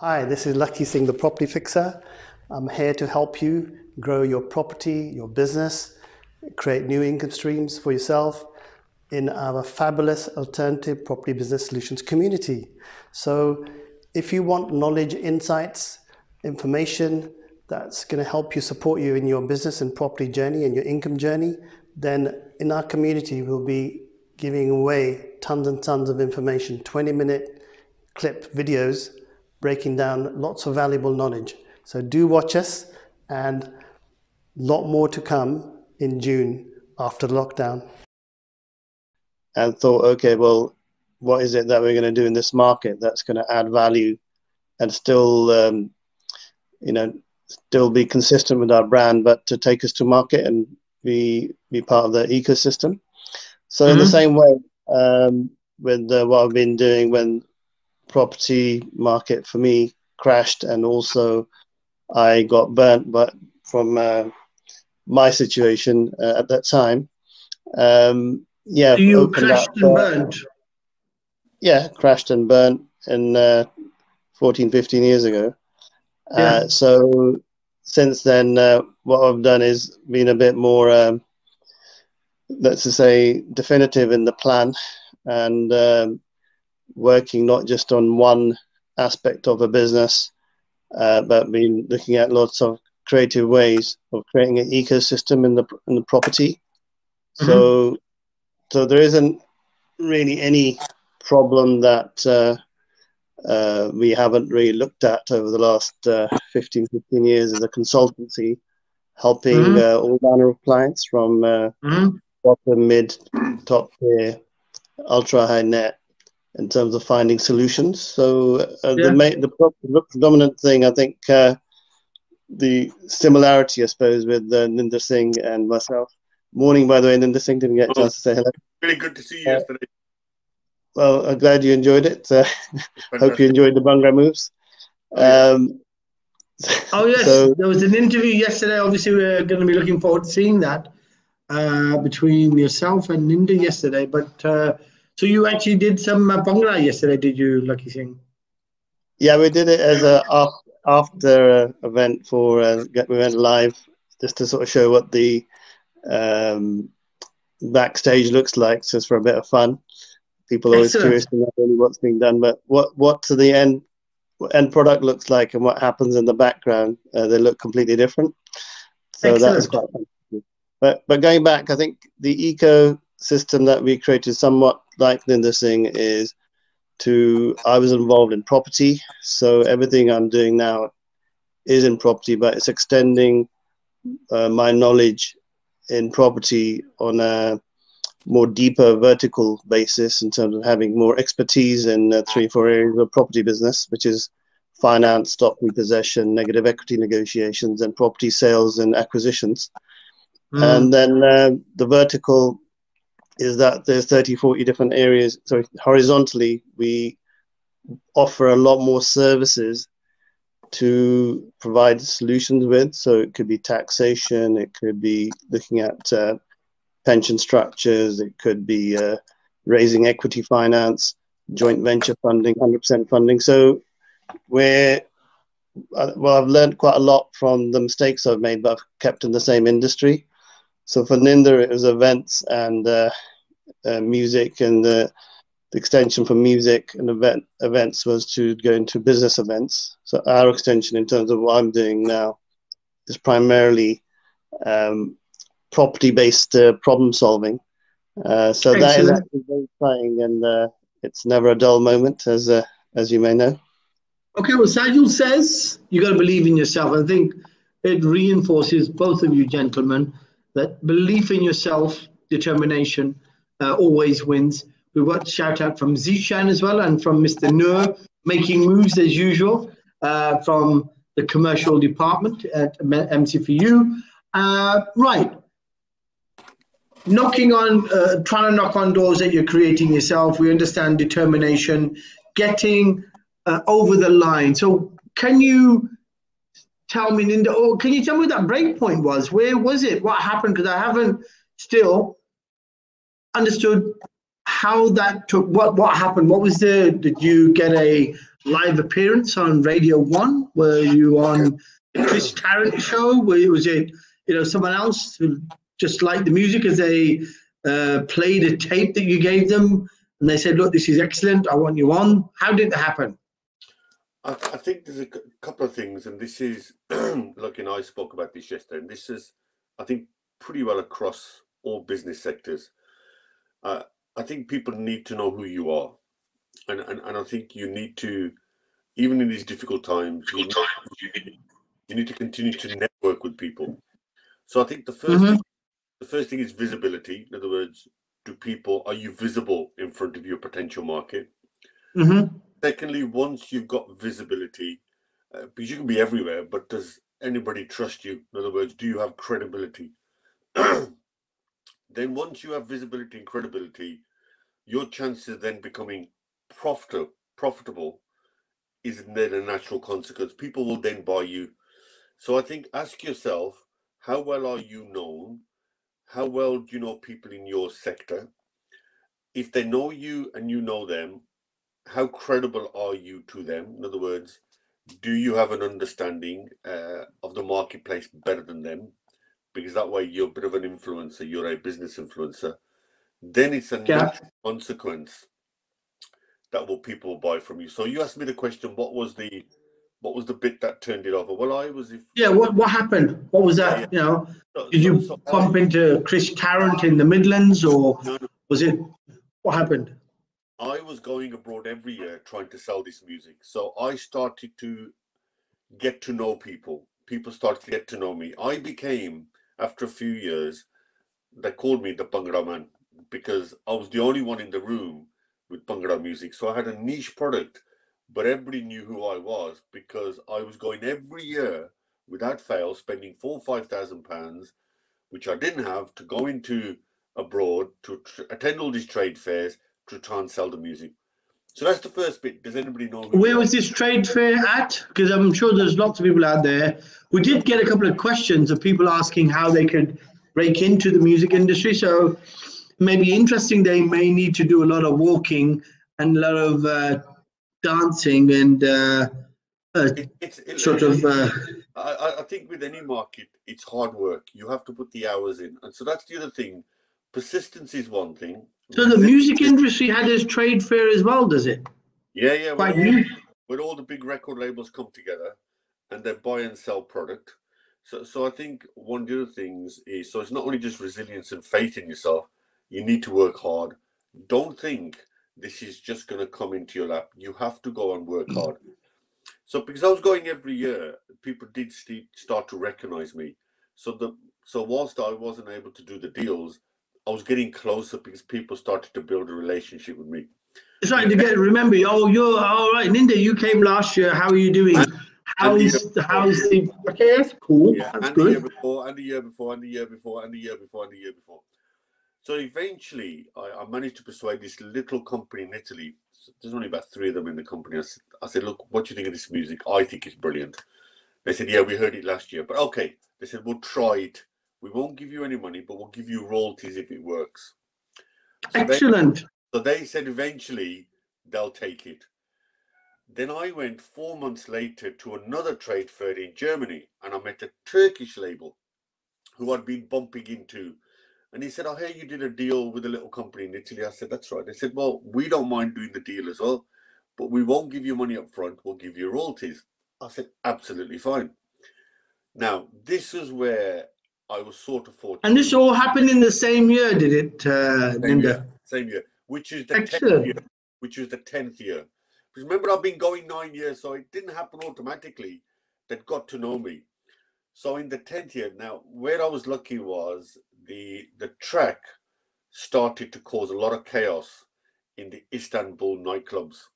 Hi, this is Lakhi Singh, the property fixer. I'm here to help you grow your property, your business, create new income streams for yourself in our fabulous alternative property business solutions community. So if you want knowledge, insights, information that's going to help you support you in your business and property journey and your income journey, then in our community we'll be giving away tons and tons of information, 20-minute clip videos breaking down lots of valuable knowledge. So do watch us, and a lot more to come in June after lockdown. And thought, okay, well, what is it that we're going to do in this market that's going to add value and still, still be consistent with our brand, but to take us to market and be part of the ecosystem. So in the same way, with what I've been doing when property market for me crashed, and also I got burnt, but from my situation at that time. So you crashed and burnt? Yeah, crashed and burnt in 14, 15 years ago. Yeah. So since then, what I've done is been a bit more, let's just say, definitive in the plan, and working not just on one aspect of a business, but been looking at lots of creative ways of creating an ecosystem in the property. So there isn't really any problem that we haven't really looked at over the last 15 years as a consultancy, helping all manner of clients from bottom, mid, top tier, ultra high net, in terms of finding solutions. So the predominant thing, I think, the similarity, I suppose, with Ninder Singh and myself. Morning, by the way, Ninder Singh, didn't get a chance to say hello. Really good to see you yesterday. Well, I'm glad you enjoyed it. Hope you enjoyed the Bhangra moves. Oh yes, so, there was an interview yesterday. Obviously, we're going to be looking forward to seeing that between yourself and Ninder yesterday. But so you actually did some Bhangra yesterday, did you, Lakhi Singh? Yeah, we did it as a after event for we went live, just to sort of show what the backstage looks like, just for a bit of fun. People are always curious to know really what's being done, but what to the end product looks like and what happens in the background, they look completely different. So that was quite fun. But going back, I think the ecosystem that we created, somewhat like Ninder Singh, is I was involved in property, so everything I'm doing now is in property, but it's extending my knowledge in property on a more deeper vertical basis, in terms of having more expertise in 3-4 areas of property business, which is finance, stock repossession, negative equity negotiations, and property sales and acquisitions. And then the vertical is that there's 30-40 different areas. So horizontally, we offer a lot more services to provide solutions with. So it could be taxation, it could be looking at pension structures, it could be raising equity finance, joint venture funding, 100% funding. So I've learned quite a lot from the mistakes I've made, but I've kept in the same industry. So for Ninder, it was events and music, and the extension from music and events was to go into business events. So our extension, in terms of what I'm doing now, is primarily property-based problem solving. So that is actually very exciting, and it's never a dull moment, as you may know. Okay, well, Sajul says you got to believe in yourself. I think it reinforces, both of you gentlemen, that belief in yourself, determination, always wins. We've got a shout out from Zishan as well, and from Mr. Noor, making moves as usual, from the commercial department at MC4U. Right. Trying to knock on doors that you're creating yourself. We understand determination, getting over the line. So can you tell me, Ninder, or can you tell me what that break point was? Where was it? What happened? Because I haven't still understood how that took. What happened? What was did you get a live appearance on Radio 1? Were you on the Chris Tarrant show? Was it, someone else who just liked the music as they played a tape that you gave them and they said, look, this is excellent, I want you on? How did it happen? I think there's a couple of things, and this is, look, I spoke about this yesterday, and this is, I think, pretty well across all business sectors. I think people need to know who you are. And I think you need to, even in these difficult times, you need to continue to network with people. So I think the first thing is visibility. In other words, are you visible in front of your potential market? Secondly, once you've got visibility, because you can be everywhere, but does anybody trust you? In other words, do you have credibility? Then once you have visibility and credibility, your chances of then becoming profitable is then a natural consequence. People will then buy you. So I think, ask yourself, how well are you known? How well do you know people in your sector? If they know you and you know them, how credible are you to them? In other words, do you have an understanding of the marketplace better than them? Because that way you're a bit of an influencer, you're a business influencer. Then it's a natural consequence that people will buy from you. So you asked me the question, what was the bit that turned it over? Well, what happened? What was that? Did you bump into Chris Tarrant in the Midlands, or was it, what happened? I was going abroad every year trying to sell this music. So I started to get to know people. People started to get to know me. I became, after a few years, they called me the Bhangra man, because I was the only one in the room with Bhangra music. So I had a niche product, but everybody knew who I was because I was going every year without fail, spending £4,000 or £5,000, which I didn't have, to go into abroad, to attend all these trade fairs, to try and sell the music. So that's the first bit. Does anybody know where was this trade fair at? Because I'm sure there's lots of people out there. We did get a couple of questions of people asking how they could break into the music industry. So maybe interesting, they may need to do a lot of walking and a lot of dancing and I think with any market, it's hard work. You have to put the hours in. And so that's the other thing. Persistence is one thing. So the music industry had its trade fair as well, does it? Yeah. When all the big record labels come together and they buy and sell product. So I think one of the other things is, so it's not only just resilience and faith in yourself, you need to work hard. Don't think this is just going to come into your lap. You have to go and work hard. So because I was going every year, people did start to recognize me. So whilst I wasn't able to do the deals, I was getting closer because people started to build a relationship with me. It's right to remember. Oh, you're all right in India. You came last year. How are you doing? How's the? Okay, that's cool. Yeah, that's and good. The year before, and the year before, and the year before, and the year before, and the year before. So eventually, I managed to persuade this little company in Italy. There's only about 3 of them in the company. I said, look, what do you think of this music? I think it's brilliant. They said, yeah, we heard it last year, but okay. They said, we'll try it. We won't give you any money, but we'll give you royalties if it works. So excellent. They said eventually they'll take it. Then I went 4 months later to another trade fair in Germany, and I met a Turkish label who I'd been bumping into. And he said, I hear you did a deal with a little company in Italy. I said, that's right. They said, well, we don't mind doing the deal as well, but we won't give you money up front. We'll give you royalties. I said, absolutely fine. Now, this is where I was sort of fortunate. And this all happened in the same year, did it, Linda? Same year, which is the 10th year. Which was the 10th year. Because remember, I've been going 9 years, so it didn't happen automatically. They got to know me. So in the 10th year, now, where I was lucky was the track started to cause a lot of chaos in the Istanbul nightclubs.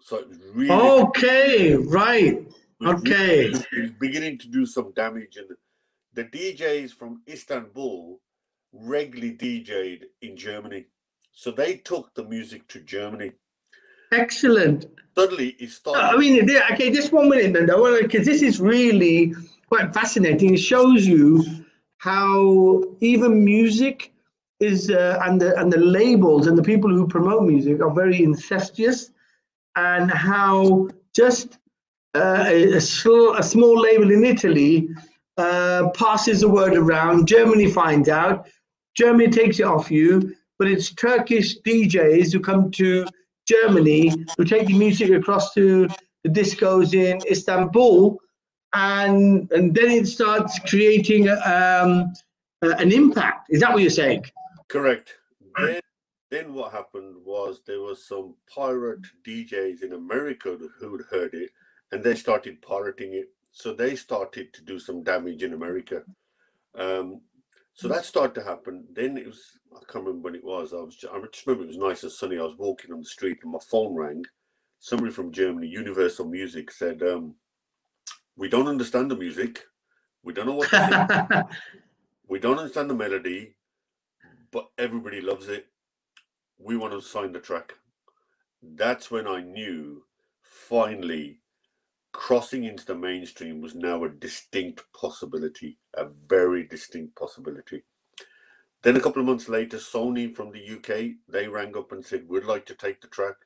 So it was really... Okay, right. Okay. It was beginning to do some damage. And the DJs from Istanbul regularly DJ'd in Germany. So they took the music to Germany. Excellent. Suddenly it started... I mean, okay, just 1 minute, Linda, because this is really quite fascinating. It shows you how even music is, and the labels and the people who promote music are very incestuous, and how just a small label in Italy passes the word around. Germany finds out. Germany takes it off you, but it's Turkish DJs who come to Germany who take the music across to the discos in Istanbul, and then it starts creating an impact. Is that what you're saying? Correct. Then what happened was there was some pirate DJs in America who'd heard it, and they started pirating it. So they started to do some damage in America. So that started to happen. Then it was, I can't remember when it was. I just remember it was nice and sunny. I was walking on the street and my phone rang. Somebody from Germany, Universal Music, said, we don't understand the music. We don't know what to sing. We don't understand the melody, but everybody loves it. We want to sign the track. That's when I knew, finally, crossing into the mainstream was now a distinct possibility, a very distinct possibility. Then a couple of months later, Sony from the UK, they rang up and said, we'd like to take the track.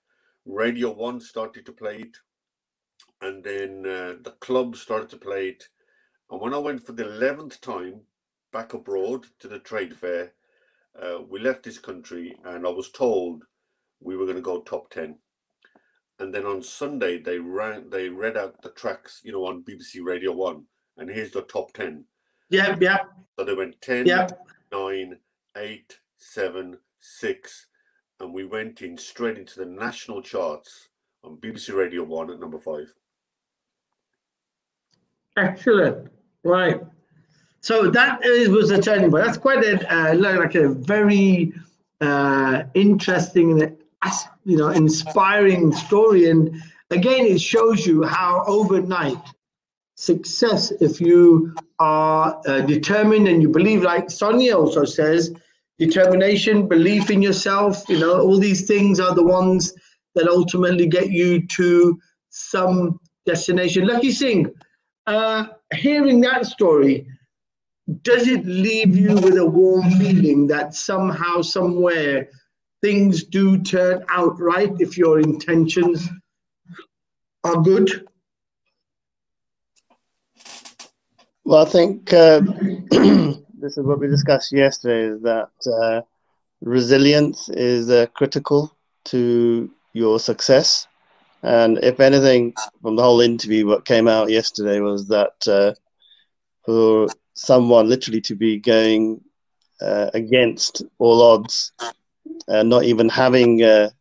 Radio 1 started to play it, and then the club started to play it. And when I went for the 11th time back abroad to the trade fair, we left this country and I was told we were going to go top 10. And then on Sunday, they read out the tracks, you know, on BBC Radio 1. And here's the top 10. Yeah, yeah. So they went 10, yeah. 9, 8, 7, 6. And we went in straight into the national charts on BBC Radio 1 at number 5. Excellent. Right. So that was a turning point. That's quite like a very interesting, inspiring story. And again, it shows you how overnight success, if you are determined and you believe, like Sonia also says, determination, belief in yourself, all these things are the ones that ultimately get you to some destination. Lakhi Singh, hearing that story, does it leave you with a warm feeling that somehow, somewhere, things do turn out right if your intentions are good? Well, I think this is what we discussed yesterday, is that resilience is critical to your success. And if anything, from the whole interview, what came out yesterday was that for someone literally to be going against all odds and not even having the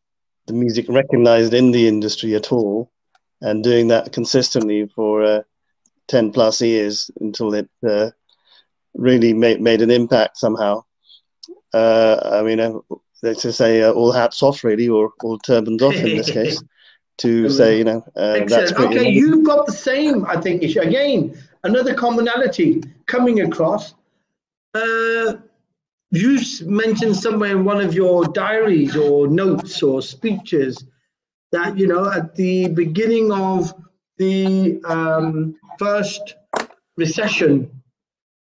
music recognized in the industry at all, and doing that consistently for 10 plus years until it really made an impact somehow. I mean, let's just say all hats off, really, or all turbans off in this case, to say, that's great. Okay, you've got the same, I think, issue. Again, another commonality coming across. You mentioned somewhere in one of your diaries or notes or speeches that, at the beginning of the first recession,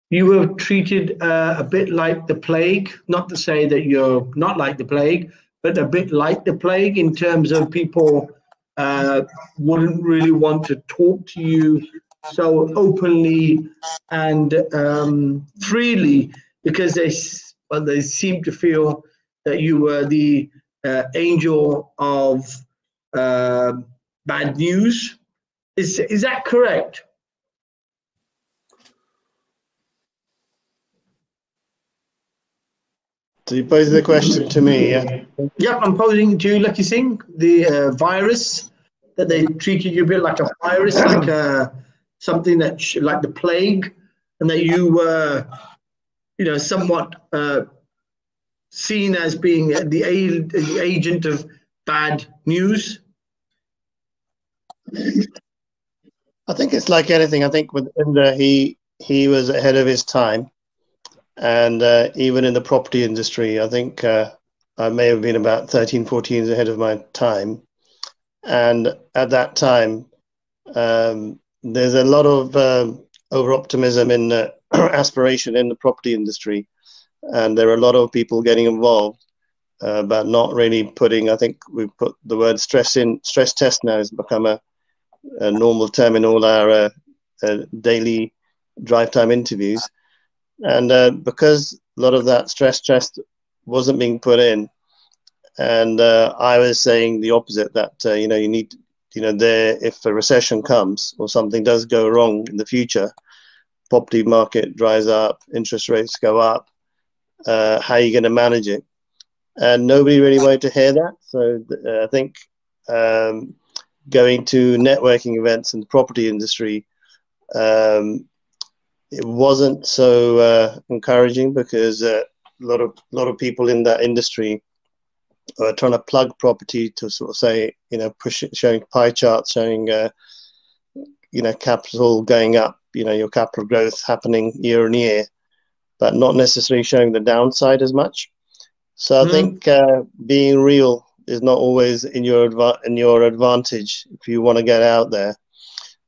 you were treated a bit like the plague. Not to say that you're not like the plague, but a bit like the plague in terms of people wouldn't really want to talk to you so openly and freely, because they seem to feel that you were the angel of bad news. Is that correct? So you pose the question to me, yeah? Yep, I'm posing it to you, Lakhi Singh, the virus, that they treated you a bit like a virus, like something that like the plague, and that you were, somewhat seen as being the agent of bad news. I think it's like anything. I think with Inder, he was ahead of his time, and even in the property industry, I think I may have been about 13, 14 years ahead of my time. And at that time, there's a lot of over-optimism in aspiration in the property industry, and there are a lot of people getting involved, but not really putting. I think we've put the word stress test now has become a a normal term in all our daily drive time interviews. And because a lot of that stress test wasn't being put in, and I was saying the opposite, that you know, you need, you know, if a recession comes or something does go wrong in the future, property market dries up, interest rates go up, how are you going to manage it? And nobody really wanted to hear that. So I think going to networking events in the property industry, it wasn't so encouraging, because a lot of people in that industry are trying to plug property to sort of say, you know, showing pie charts, showing you know, capital going up, you know, your capital growth happening year on year, but not necessarily showing the downside as much. So I think being real is not always in your advantage if you want to get out there.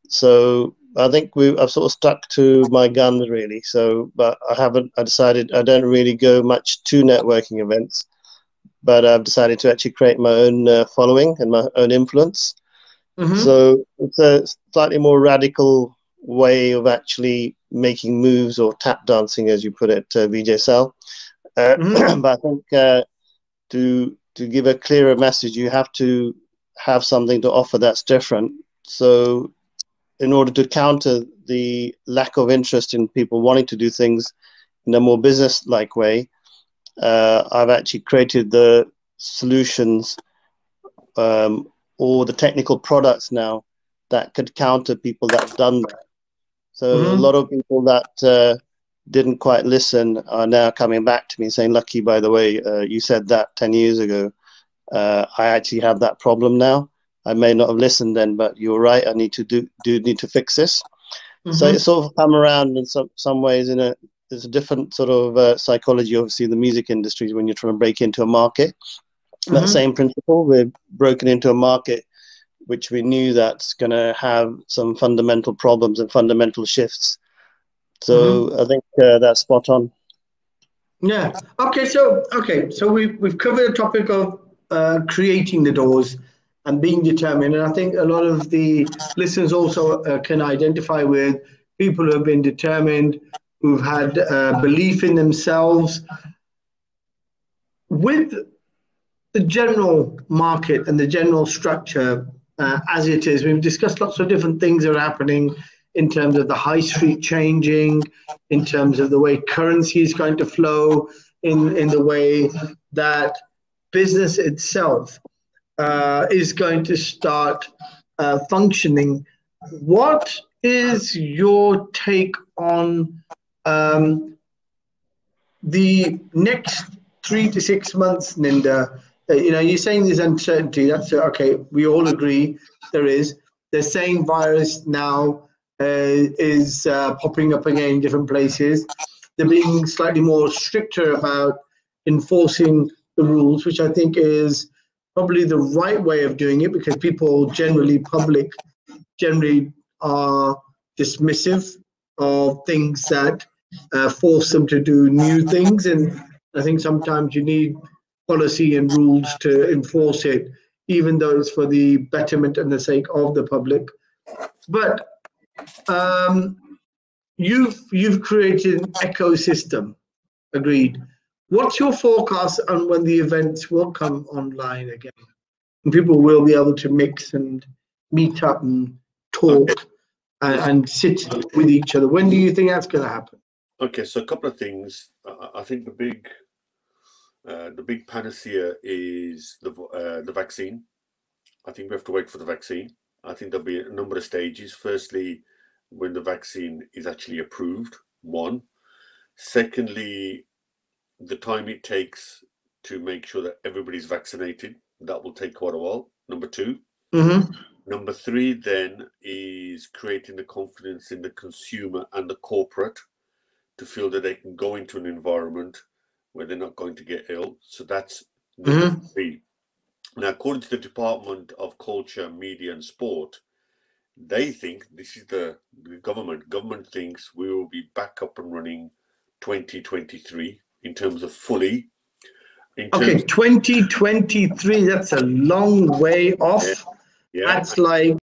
So I think I've sort of stuck to my guns really. So, but I decided I don't really go much to networking events, but I've decided to actually create my own following and my own influence. So it's a slightly more radical way of actually making moves, or tap dancing, as you put it, Vijay Sal. But I think to give a clearer message, you have to have something to offer that's different. So in order to counter the lack of interest in people wanting to do things in a more business-like way, I've actually created the solutions or the technical products now that could counter people that have done that. So a lot of people that didn't quite listen are now coming back to me saying, Lakhi, by the way, you said that 10 years ago. I actually have that problem now. I may not have listened then, but you're right. I need to need to fix this. So it's sort of come around in some ways. There's a different sort of psychology, obviously, in the music industry when you're trying to break into a market. That same principle, we've broken into a market which we knew that's going to have some fundamental problems and fundamental shifts. So I think that's spot on. Yeah. Okay. So we've covered the topic of creating the doors and being determined, and I think a lot of the listeners also can identify with people who have been determined, who've had belief in themselves. With the general market and the general structure as it is, we've discussed lots of different things that are happening in terms of the high street changing, in terms of the way currency is going to flow, in the way that business itself is going to start functioning. What is your take on the next 3 to 6 months, Ninda? You know, you're saying there's uncertainty. That's okay. We all agree there is. They're saying virus now is popping up again in different places. They're being slightly more stricter about enforcing the rules, which I think is probably the right way of doing it, because people generally are dismissive of things that force them to do new things. And I think sometimes you need policy and rules to enforce it, even though it's for the betterment and the sake of the public. But you've created an ecosystem, agreed. What's your forecast on when the events will come online again, and people will be able to mix and meet up and talk and sit with each other? When do you think that's going to happen? Okay, so a couple of things. I think the big panacea is the vaccine. I think we have to wait for the vaccine. I think there'll be a number of stages. Firstly, when the vaccine is actually approved, one. Secondly, the time it takes to make sure that everybody's vaccinated, that will take quite a while. Number two. Number three then is creating the confidence in the consumer and the corporate to feel that they can go into an environment where they're not going to get ill. So that's number three. Now, according to the Department of Culture, Media and Sport, they think, this is the government thinks we will be back up and running 2023 in terms of fully. Okay, 2023, that's a long way off. Yeah. That's like